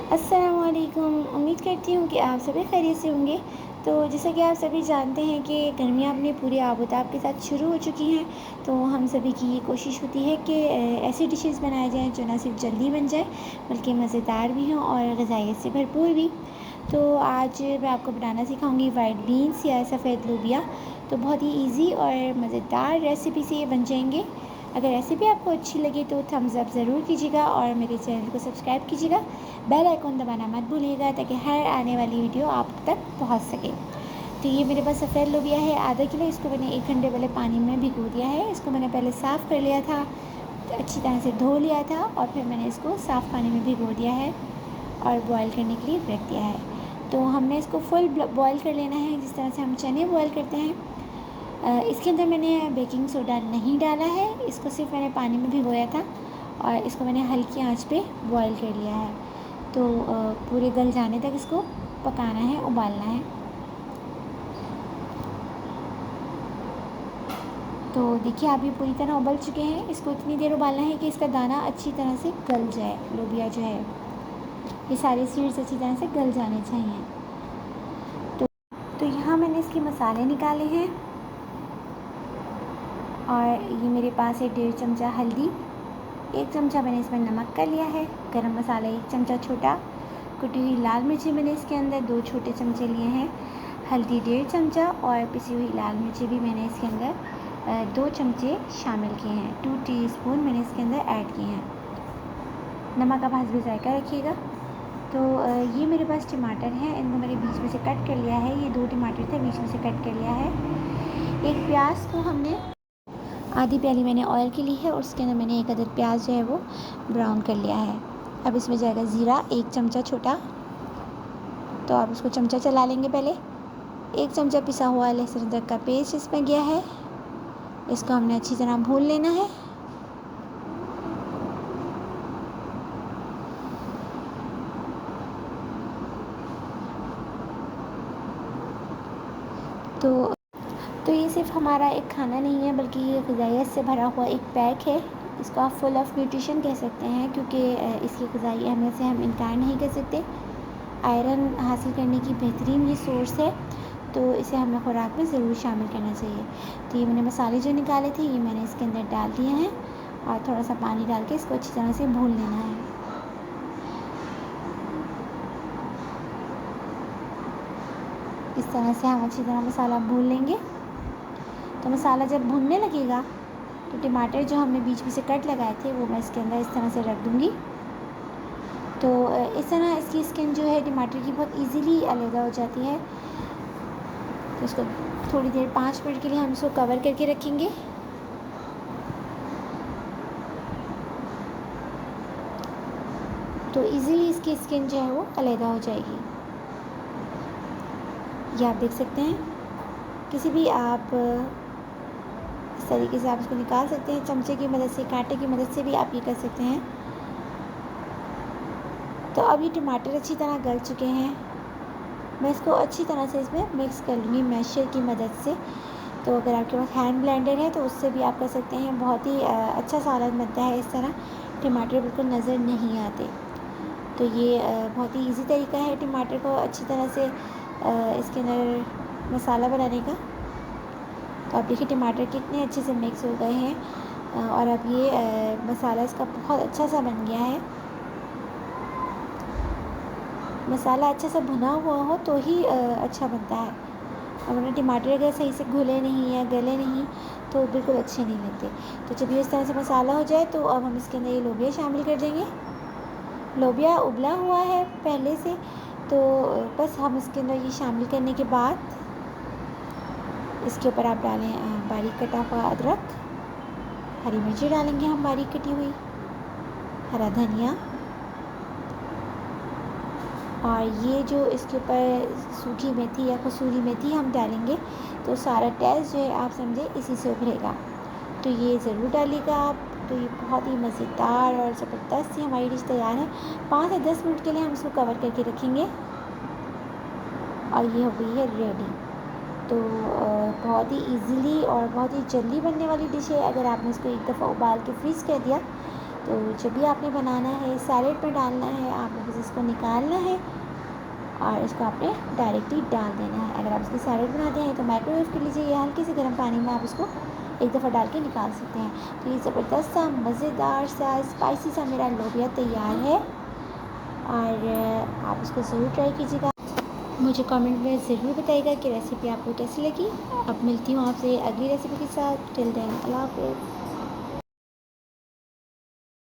अस्सलामुअलैकुम। उम्मीद करती हूँ कि आप सभी खैरियत से होंगे। तो जैसा कि आप सभी जानते हैं कि गर्मियाँ अपने पूरे आबोताब के साथ शुरू हो चुकी हैं, तो हम सभी की ये कोशिश होती है कि ऐसी डिशेज़ बनाई जाएँ जो ना सिर्फ जल्दी बन जाए बल्कि मज़ेदार भी हों और ग़िज़ाइयत से भरपूर भी। तो आज मैं आपको बनाना सिखाऊंगी वाइट बीन्स या सफ़ेद लोबिया। तो बहुत ही इजी और मज़ेदार रेसिपी से ये बन जाएंगे। अगर रेसिपी आपको अच्छी लगे तो थम्स अप ज़रूर कीजिएगा और मेरे चैनल को सब्सक्राइब कीजिएगा। बेल आइकॉन दबाना मत भूलिएगा ताकि हर आने वाली वीडियो आप तक पहुंच सके। तो ये मेरे पास सफ़ेद लोबिया है आधा किलो। इसको मैंने 1 घंटे पहले पानी में भिगो दिया है। इसको मैंने पहले साफ़ कर लिया था, अच्छी तरह से धो लिया था और फिर मैंने इसको साफ़ पानी में भिगो दिया है और बॉईल करने के लिए रख दिया है। तो हमने इसको फुल बॉईल कर लेना है, जिस तरह से हम चने बॉईल करते हैं। इसके अंदर मैंने बेकिंग सोडा नहीं डाला है, इसको सिर्फ मैंने पानी में भिगोया था और इसको मैंने हल्की आंच पे बॉईल कर लिया है। तो पूरे गल जाने तक इसको पकाना है, उबालना है। तो देखिए आप ये पूरी तरह उबल चुके हैं। इसको इतनी देर उबालना है कि इसका दाना अच्छी तरह से गल जाए। लोबिया जो है, ये सारे सीड्स अच्छी तरह से गल जाने चाहिए। तो यहाँ मैंने इसके मसाले निकाले हैं और ये मेरे पास है 1.5 चमचा हल्दी, 1 चमचा मैंने इसमें नमक का लिया है, गरम मसाला 1 चमचा छोटा, कुटी हुई लाल मिर्ची मैंने इसके अंदर 2 छोटे चमचे लिए हैं, हल्दी 1.5 चमचा और पिसी हुई लाल मिर्ची भी मैंने इसके अंदर 2 चमचे शामिल किए हैं। 2 टीस्पून मैंने इसके अंदर ऐड किए हैं। नमक का हस्बे जायका रखिएगा। तो ये मेरे पास टमाटर हैं, इनको मैंने बीच में से कट कर लिया है। ये 2 टमाटर थे, बीच में से कट कर लिया है। एक प्याज को हमने आधी प्याली मैंने ऑयल की ली है और उसके अंदर मैंने 1 अदद प्याज जो है वो ब्राउन कर लिया है। अब इसमें जाएगा ज़ीरा 1 चमचा छोटा, तो आप उसको चमचा चला लेंगे। पहले 1 चमचा पिसा हुआ लहसुन अदरक का पेस्ट इसमें गया है। इसको हमने अच्छी तरह भून लेना है। तो ये सिर्फ हमारा एक खाना नहीं है बल्कि ये ग़िज़ाइयत से भरा हुआ एक पैक है। इसको आप फुल ऑफ न्यूट्रिशन कह सकते हैं, क्योंकि इसकी ग़िज़ाई अहमियत से हम इनकार नहीं कर सकते। आयरन हासिल करने की बेहतरीन ये सोर्स है, तो इसे हमें खुराक में ज़रूर शामिल करना चाहिए। तो ये मैंने मसाले जो निकाले थे ये मैंने इसके अंदर डाल दिए हैं और थोड़ा सा पानी डाल के इसको अच्छी तरह से भून लेना है। इस तरह से हम अच्छी तरह मसाला भून लेंगे। तो मसाला जब भुनने लगेगा तो टमाटर जो हमने बीच में से कट लगाए थे वो मैं इसके अंदर इस तरह से रख दूँगी। तो इस तरह इसकी स्किन जो है टमाटर की बहुत इजीली अलग हो जाती है। तो इसको थोड़ी देर 5 मिनट के लिए हम इसको कवर करके रखेंगे। तो इजीली इसकी स्किन जो है वो अलग हो जाएगी। ये आप देख सकते हैं, किसी भी आप इस तरीके से आप इसको निकाल सकते हैं, चमचे की मदद से, कांटे की मदद से भी आप ये कर सकते हैं। तो अब ये टमाटर अच्छी तरह गल चुके हैं। मैं इसको अच्छी तरह से इसमें मिक्स कर लूँगी मैशर की मदद से। तो अगर आपके पास हैंड ब्लेंडर है तो उससे भी आप कर सकते हैं। बहुत ही अच्छा सालन बनता है इस तरह, टमाटर बिल्कुल नज़र नहीं आते। तो ये बहुत ही इजी तरीका है टमाटर को अच्छी तरह से इसके अंदर मसाला बनाने का। तो आप देखिए टमाटर कितने अच्छे से मिक्स हो गए हैं और अब ये मसाला इसका बहुत अच्छा सा बन गया है। मसाला अच्छा सा भुना हुआ हो तो ही अच्छा बनता है। वरना टमाटर अगर सही से घुले नहीं या गले नहीं तो बिल्कुल अच्छे नहीं लगते। तो जब ये इस तरह से मसाला हो जाए तो अब हम इसके अंदर ये लोबिया शामिल कर देंगे। लोबिया उबला हुआ है पहले से, तो बस हम इसके अंदर ये शामिल करने के बाद इसके ऊपर आप डालें बारीक कटा हुआ अदरक, हरी मिर्ची डालेंगे हम बारीक कटी हुई, हरा धनिया, और ये जो इसके ऊपर सूखी मेथी या कसूरी मेथी हम डालेंगे। तो सारा टेस्ट जो है आप समझे इसी से उभरेगा। तो ये ज़रूर डालिएगा आप। तो ये बहुत ही मज़ेदार और ज़बरदस्त सी हमारी डिश तैयार है। 5 से 10 मिनट के लिए हम इसको कवर करके रखेंगे और ये हो गई है रेडी। तो बहुत ही इजीली और बहुत ही जल्दी बनने वाली डिश है। अगर आपने इसको एक दफ़ा उबाल के फ्रीज़ कर दिया तो जब भी आपने बनाना है, सैलेड में डालना है, आपने बस इसको निकालना है और इसको आपने डायरेक्टली डाल देना है। अगर आप इसकी सैलेड बनाते हैं तो माइक्रोवेव कर लीजिए, या हल्के से गर्म पानी में आप इसको एक दफ़ा डाल के निकाल सकते हैं। तो ये ज़बरदस्त सा मज़ेदार सा स्पाइसी सा मेरा लोबिया तैयार है और आप इसको ज़रूर ट्राई कीजिएगा। मुझे कमेंट में ज़रूर बताइएगा कि रेसिपी आपको कैसी लगी। अब मिलती हूँ आपसे अगली रेसिपी के साथ। टिल देन अल्लाह हाफ़िज़।